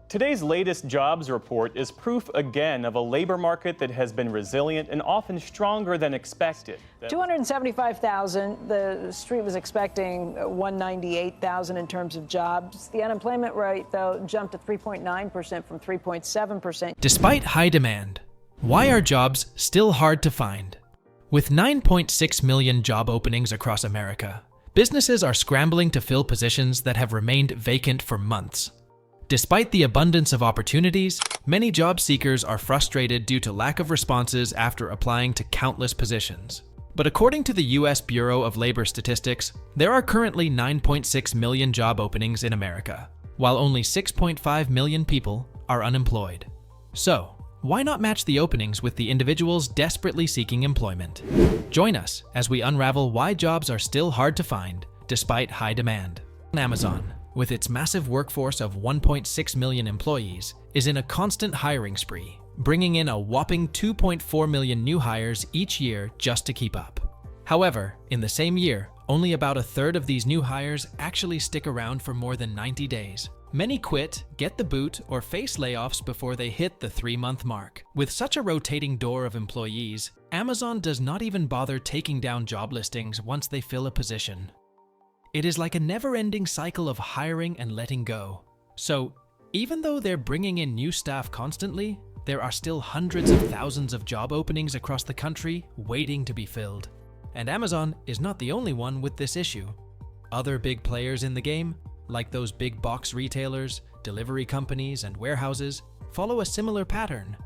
Today's latest jobs report is proof again of a labor market that has been resilient and often stronger than expected. 275,000. The street was expecting 198,000 in terms of jobs. The unemployment rate, though, jumped to 3.9% from 3.7%. Despite high demand, why are jobs still hard to find? With 9.6 million job openings across America, businesses are scrambling to fill positions that have remained vacant for months. Despite the abundance of opportunities, many job seekers are frustrated due to lack of responses after applying to countless positions. But according to the U.S. Bureau of Labor Statistics, there are currently 9.6 million job openings in America, while only 6.5 million people are unemployed. So, why not match the openings with the individuals desperately seeking employment? Join us as we unravel why jobs are still hard to find despite high demand. Amazon, with its massive workforce of 1.6 million employees, is in a constant hiring spree, bringing in a whopping 2.4 million new hires each year just to keep up. However, in the same year, only about a third of these new hires actually stick around for more than 90 days. Many quit, get the boot, or face layoffs before they hit the 3-month mark. With such a rotating door of employees, Amazon does not even bother taking down job listings once they fill a position. It is like a never-ending cycle of hiring and letting go. So, even though they're bringing in new staff constantly, there are still hundreds of thousands of job openings across the country waiting to be filled. And Amazon is not the only one with this issue. Other big players in the game, like those big box retailers, delivery companies, and warehouses, follow a similar pattern.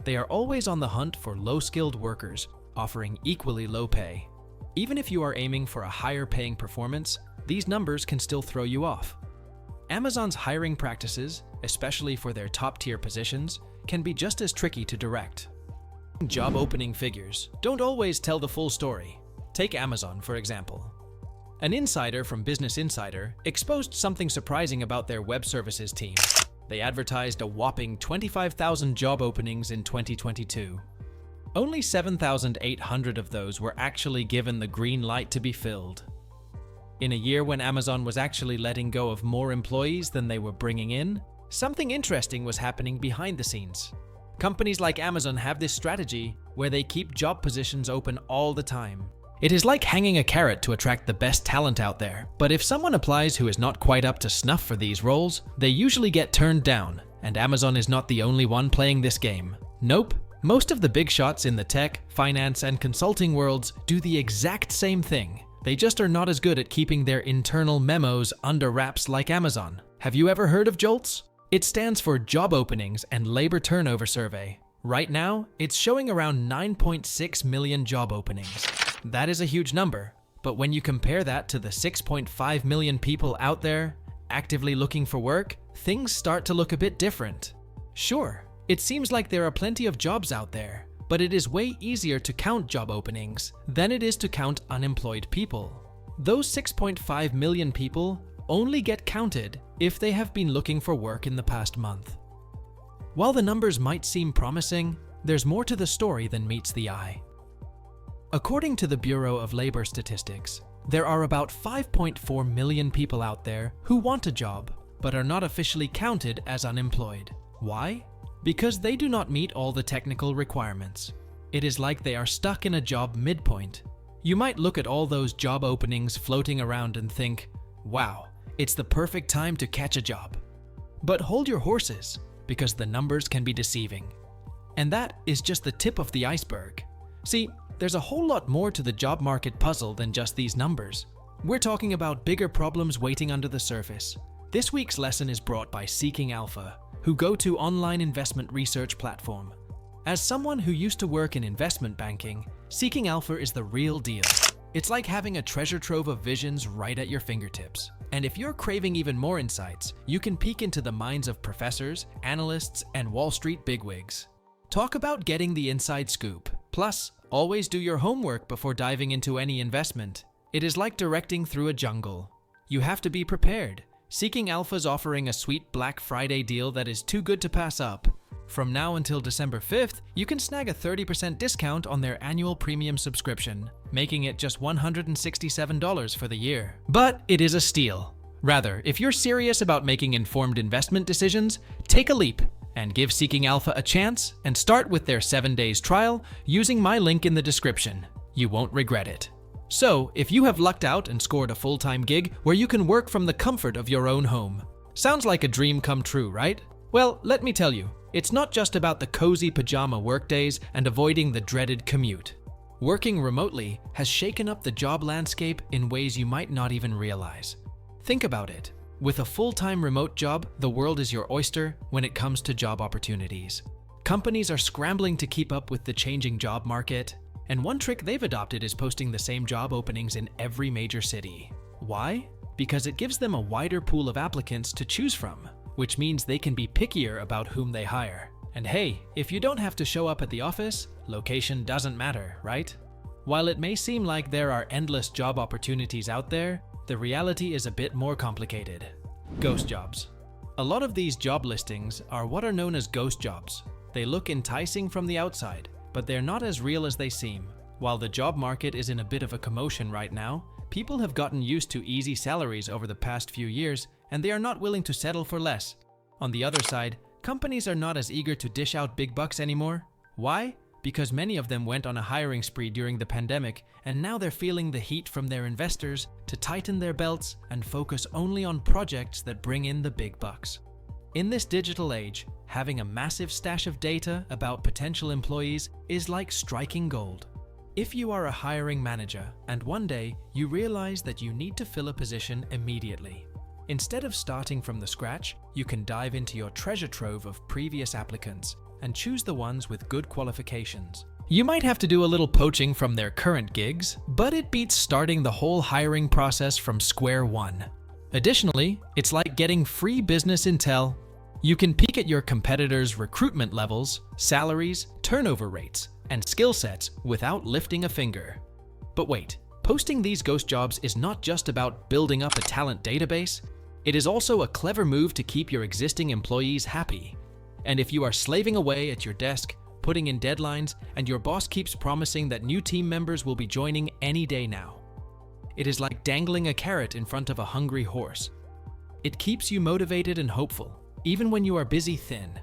They are always on the hunt for low-skilled workers, offering equally low pay. Even if you are aiming for a higher-paying performance, these numbers can still throw you off. Amazon's hiring practices, especially for their top-tier positions, can be just as tricky to direct. Job opening figures don't always tell the full story. Take Amazon, for example. An insider from Business Insider exposed something surprising about their web services team. They advertised a whopping 25,000 job openings in 2022. Only 7,800 of those were actually given the green light to be filled. In a year when Amazon was actually letting go of more employees than they were bringing in, something interesting was happening behind the scenes. Companies like Amazon have this strategy where they keep job positions open all the time. It is like hanging a carrot to attract the best talent out there, but if someone applies who is not quite up to snuff for these roles, they usually get turned down, and Amazon is not the only one playing this game. Nope. Most of the big shots in the tech, finance, and consulting worlds do the exact same thing. They just are not as good at keeping their internal memos under wraps like Amazon. Have you ever heard of JOLTS? It stands for Job Openings and Labor Turnover Survey. Right now, it's showing around 9.6 million job openings. That is a huge number, but when you compare that to the 6.5 million people out there actively looking for work, things start to look a bit different. Sure, it seems like there are plenty of jobs out there, but it is way easier to count job openings than it is to count unemployed people. Those 6.5 million people only get counted if they have been looking for work in the past month. While the numbers might seem promising, there's more to the story than meets the eye. According to the Bureau of Labor Statistics, there are about 5.4 million people out there who want a job, but are not officially counted as unemployed. Why? Because they do not meet all the technical requirements. It is like they are stuck in a job midpoint. You might look at all those job openings floating around and think, wow, it's the perfect time to catch a job. But hold your horses, because the numbers can be deceiving. And that is just the tip of the iceberg. See, there's a whole lot more to the job market puzzle than just these numbers. We're talking about bigger problems waiting under the surface. This week's lesson is brought by Seeking Alpha, who go to online investment research platform. As someone who used to work in investment banking, Seeking Alpha is the real deal. It's like having a treasure trove of visions right at your fingertips. And if you're craving even more insights, you can peek into the minds of professors, analysts, and Wall Street bigwigs. Talk about getting the inside scoop. Plus, always do your homework before diving into any investment. It is like directing through a jungle. You have to be prepared. Seeking Alpha's offering a sweet Black Friday deal that is too good to pass up. From now until December 5th, you can snag a 30% discount on their annual premium subscription, making it just $167 for the year. But it is a steal. Rather, if you're serious about making informed investment decisions, take a leap and give Seeking Alpha a chance and start with their 7 days trial using my link in the description. You won't regret it. So, if you have lucked out and scored a full-time gig where you can work from the comfort of your own home, sounds like a dream come true, right? Well, let me tell you, it's not just about the cozy pajama workdays and avoiding the dreaded commute. Working remotely has shaken up the job landscape in ways you might not even realize. Think about it. With a full-time remote job, the world is your oyster when it comes to job opportunities. Companies are scrambling to keep up with the changing job market, and one trick they've adopted is posting the same job openings in every major city. Why? Because it gives them a wider pool of applicants to choose from, which means they can be pickier about whom they hire. And hey, if you don't have to show up at the office, location doesn't matter, right? While it may seem like there are endless job opportunities out there, the reality is a bit more complicated. Ghost jobs. A lot of these job listings are what are known as ghost jobs. They look enticing from the outside, but they're not as real as they seem. While the job market is in a bit of a commotion right now, people have gotten used to easy salaries over the past few years, and they are not willing to settle for less. On the other side, companies are not as eager to dish out big bucks anymore. Why? Because many of them went on a hiring spree during the pandemic, and now they're feeling the heat from their investors to tighten their belts and focus only on projects that bring in the big bucks. In this digital age, having a massive stash of data about potential employees is like striking gold. If you are a hiring manager and one day you realize that you need to fill a position immediately, instead of starting from the scratch, you can dive into your treasure trove of previous applicants and choose the ones with good qualifications. You might have to do a little poaching from their current gigs, but it beats starting the whole hiring process from square one. Additionally, it's like getting free business intel. You can peek at your competitors' recruitment levels, salaries, turnover rates, and skill sets without lifting a finger. But wait, posting these ghost jobs is not just about building up a talent database. It is also a clever move to keep your existing employees happy. And if you are slaving away at your desk, putting in deadlines, and your boss keeps promising that new team members will be joining any day now, it is like dangling a carrot in front of a hungry horse. It keeps you motivated and hopeful, even when you are busy thin.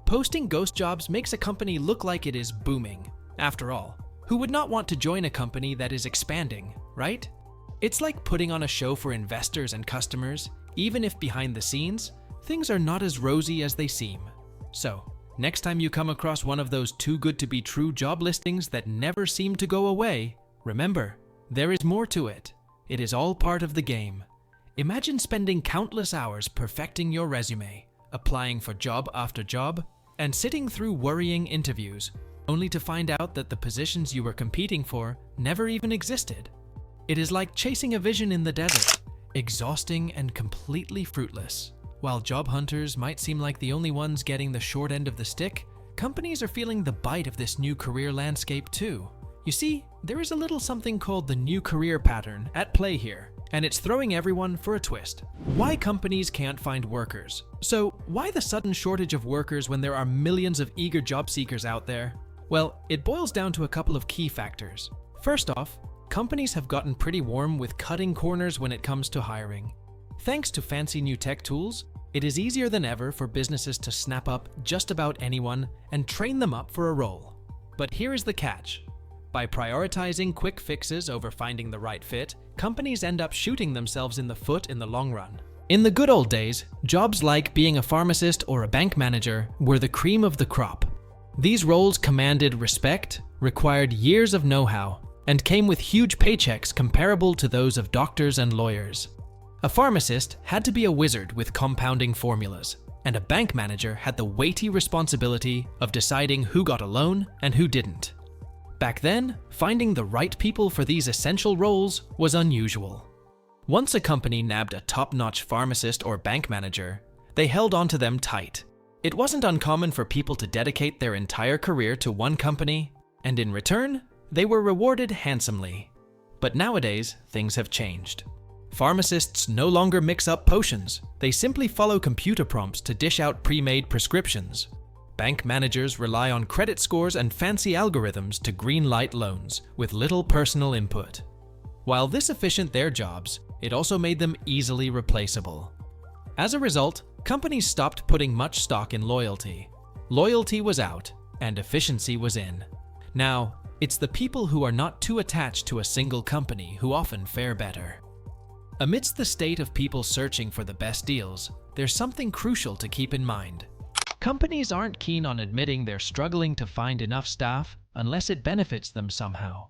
Posting ghost jobs makes a company look like it is booming. After all, who would not want to join a company that is expanding, right? It's like putting on a show for investors and customers, even if behind the scenes, things are not as rosy as they seem. So, next time you come across one of those too good to be true job listings that never seem to go away, remember, there is more to it. It is all part of the game. Imagine spending countless hours perfecting your resume, applying for job after job, and sitting through worrying interviews, only to find out that the positions you were competing for never even existed. It is like chasing a vision in the desert, exhausting and completely fruitless. While job hunters might seem like the only ones getting the short end of the stick, companies are feeling the bite of this new career landscape too. You see, there is a little something called the new career pattern at play here, and it's throwing everyone for a twist. Why companies can't find workers? So, why the sudden shortage of workers when there are millions of eager job seekers out there? Well, it boils down to a couple of key factors. First off, companies have gotten pretty warm with cutting corners when it comes to hiring. Thanks to fancy new tech tools, it is easier than ever for businesses to snap up just about anyone and train them up for a role. But here is the catch. By prioritizing quick fixes over finding the right fit, companies end up shooting themselves in the foot in the long run. In the good old days, jobs like being a pharmacist or a bank manager were the cream of the crop. These roles commanded respect, required years of know-how, and came with huge paychecks comparable to those of doctors and lawyers. A pharmacist had to be a wizard with compounding formulas, and a bank manager had the weighty responsibility of deciding who got a loan and who didn't. Back then, finding the right people for these essential roles was unusual. Once a company nabbed a top-notch pharmacist or bank manager, they held onto them tight. It wasn't uncommon for people to dedicate their entire career to one company, and in return, they were rewarded handsomely. But nowadays, things have changed. Pharmacists no longer mix up potions, they simply follow computer prompts to dish out pre-made prescriptions. Bank managers rely on credit scores and fancy algorithms to green-light loans with little personal input. While this efficient their jobs, it also made them easily replaceable. As a result, companies stopped putting much stock in loyalty. Loyalty was out, and efficiency was in. Now, it's the people who are not too attached to a single company who often fare better. Amidst the state of people searching for the best deals, there's something crucial to keep in mind. Companies aren't keen on admitting they're struggling to find enough staff unless it benefits them somehow.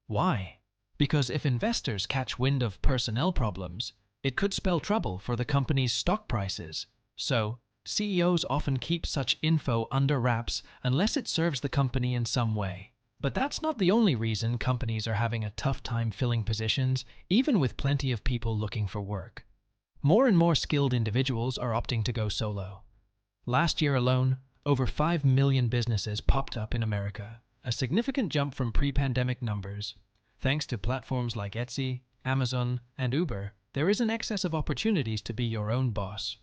Why? Because if investors catch wind of personnel problems, it could spell trouble for the company's stock prices. So, CEOs often keep such info under wraps unless it serves the company in some way. But that's not the only reason companies are having a tough time filling positions, even with plenty of people looking for work. More and more skilled individuals are opting to go solo. Last year alone, over 5 million businesses popped up in America, a significant jump from pre-pandemic numbers. Thanks to platforms like Etsy, Amazon, and Uber, there is an excess of opportunities to be your own boss.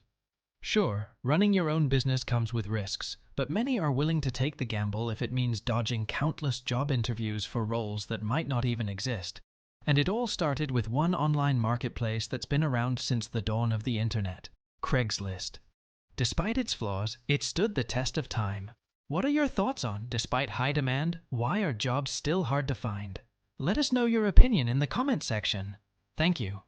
Sure, running your own business comes with risks, but many are willing to take the gamble if it means dodging countless job interviews for roles that might not even exist. And it all started with one online marketplace that's been around since the dawn of the internet: Craigslist. Despite its flaws, it stood the test of time. What are your thoughts on, despite high demand, why are jobs still hard to find? Let us know your opinion in the comment section. Thank you.